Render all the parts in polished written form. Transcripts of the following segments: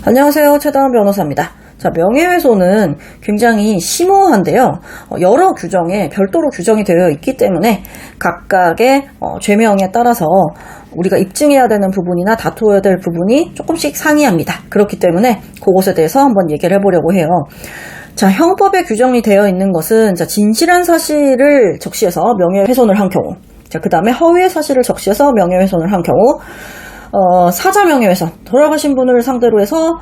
안녕하세요. 최다은 변호사입니다. 자, 명예훼손은 굉장히 심오한데요. 여러 규정에 별도로 규정이 되어 있기 때문에 각각의 죄명에 따라서 우리가 입증해야 되는 부분이나 다투어야 될 부분이 조금씩 상이합니다. 그렇기 때문에 그것에 대해서 한번 얘기를 해보려고 해요. 자, 형법에 규정이 되어 있는 것은 진실한 사실을 적시해서 명예훼손을 한 경우, 자, 그 다음에 허위의 사실을 적시해서 명예훼손을 한 경우, 사자 명예훼손, 돌아가신 분을 상대로 해서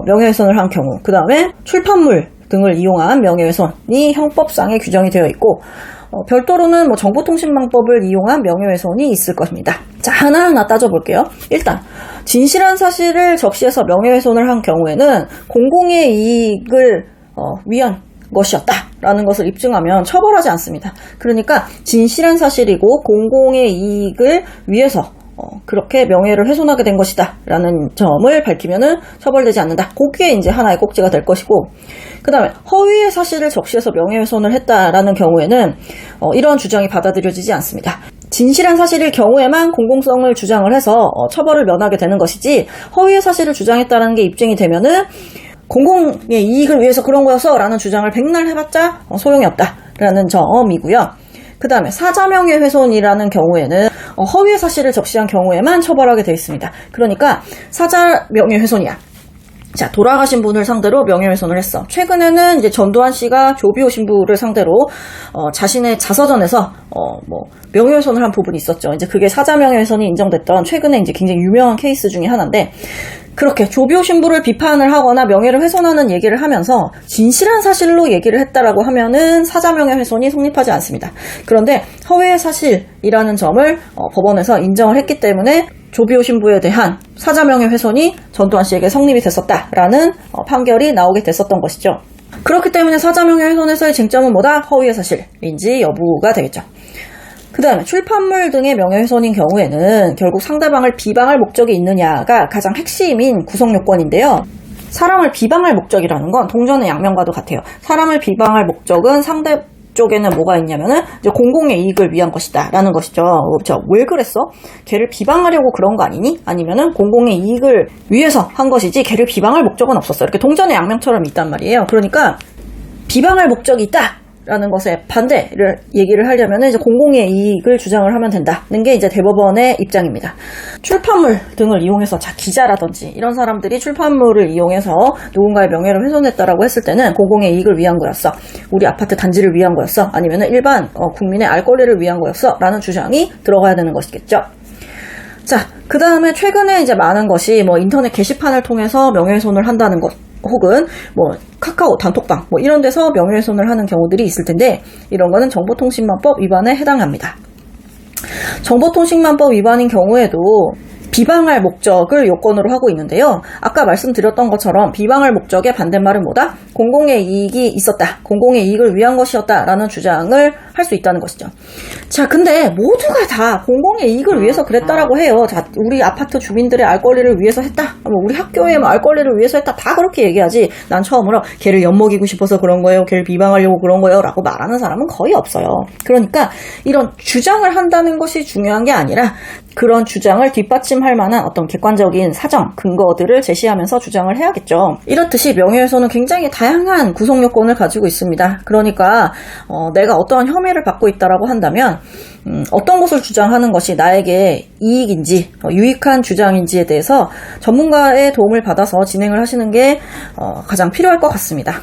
명예훼손을 한 경우, 그 다음에 출판물 등을 이용한 명예훼손이 형법상에 규정이 되어 있고, 별도로는 정보통신망법을 이용한 명예훼손이 있을 것입니다. 자, 하나하나 따져볼게요. 일단 진실한 사실을 적시해서 명예훼손을 한 경우에는 공공의 이익을 위한 것이었다라는 것을 입증하면 처벌하지 않습니다. 그러니까 진실한 사실이고 공공의 이익을 위해서 그렇게 명예를 훼손하게 된 것이다 라는 점을 밝히면은 처벌되지 않는다. 그게 이제 하나의 꼭지가 될 것이고, 그 다음에 허위의 사실을 적시해서 명예훼손을 했다라는 경우에는 이러한 주장이 받아들여지지 않습니다. 진실한 사실일 경우에만 공공성을 주장을 해서 처벌을 면하게 되는 것이지, 허위의 사실을 주장했다는 게 입증이 되면은 공공의 이익을 위해서 그런 거였어 라는 주장을 백날 해봤자 소용이 없다 라는 점이고요. 그 다음에 사자명예훼손이라는 경우에는 허위의 사실을 적시한 경우에만 처벌하게 되어 있습니다. 그러니까 사자명예훼손이야. 자, 돌아가신 분을 상대로 명예훼손을 했어. 최근에는 이제 전두환 씨가 조비오 신부를 상대로 자신의 자서전에서 명예훼손을 한 부분이 있었죠. 이제 그게 사자명예훼손이 인정됐던 최근에 이제 굉장히 유명한 케이스 중에 하나인데, 그렇게 조비오 신부를 비판을 하거나 명예를 훼손하는 얘기를 하면서 진실한 사실로 얘기를 했다라고 하면은 사자명예훼손이 성립하지 않습니다. 그런데 허위의 사실이라는 점을 법원에서 인정을 했기 때문에 조비오 신부에 대한 사자명예훼손이 전두환 씨에게 성립이 됐었다라는 판결이 나오게 됐었던 것이죠. 그렇기 때문에 사자명예훼손에서의 쟁점은 뭐다? 허위의 사실인지 여부가 되겠죠. 그 다음에 출판물 등의 명예훼손인 경우에는 결국 상대방을 비방할 목적이 있느냐가 가장 핵심인 구성요건인데요. 사람을 비방할 목적이라는 건 동전의 양면과도 같아요. 사람을 비방할 목적은 상대 쪽에는 뭐가 있냐면은 이제 공공의 이익을 위한 것이다 라는 것이죠. 왜 그랬어? 걔를 비방하려고 그런 거 아니니? 아니면은 공공의 이익을 위해서 한 것이지 걔를 비방할 목적은 없었어. 이렇게 동전의 양면처럼 있단 말이에요. 그러니까 비방할 목적이 있다 라는 것에 반대를 얘기를 하려면 이제 공공의 이익을 주장을 하면 된다는 게 이제 대법원의 입장입니다. 출판물 등을 이용해서, 기자라든지 이런 사람들이 출판물을 이용해서 누군가의 명예를 훼손했다라고 했을 때는 공공의 이익을 위한 거였어, 우리 아파트 단지를 위한 거였어, 아니면 일반 국민의 알 권리를 위한 거였어 라는 주장이 들어가야 되는 것이겠죠. 자, 그 다음에 최근에 이제 많은 것이 인터넷 게시판을 통해서 명예훼손을 한다는 것, 혹은 카카오 단톡방 이런 데서 명예훼손을 하는 경우들이 있을 텐데, 이런 거는 정보통신망법 위반에 해당합니다. 정보통신망법 위반인 경우에도 비방할 목적을 요건으로 하고 있는데요. 아까 말씀드렸던 것처럼 비방할 목적의 반대말은 뭐다? 공공의 이익이 있었다, 공공의 이익을 위한 것이었다 라는 주장을 할 수 있다는 것이죠. 자, 근데 모두가 다 공공의 이익을 위해서 그랬다라고 해요. 자, 우리 아파트 주민들의 알 권리를 위해서 했다, 우리 학교의 알 권리를 위해서 했다, 다 그렇게 얘기하지, 난 처음으로 걔를 엿먹이고 싶어서 그런 거예요, 걔를 비방하려고 그런 거예요 라고 말하는 사람은 거의 없어요. 그러니까 이런 주장을 한다는 것이 중요한 게 아니라 그런 주장을 뒷받침할 만한 어떤 객관적인 사정, 근거들을 제시하면서 주장을 해야겠죠. 이렇듯이 명예훼손은 굉장히 다양한 구성 요건을 가지고 있습니다. 그러니까 내가 어떠한 혐의를 받고 있다라고 한다면 어떤 것을 주장하는 것이 나에게 이익인지 유익한 주장인지에 대해서 전문가의 도움을 받아서 진행을 하시는 게 가장 필요할 것 같습니다.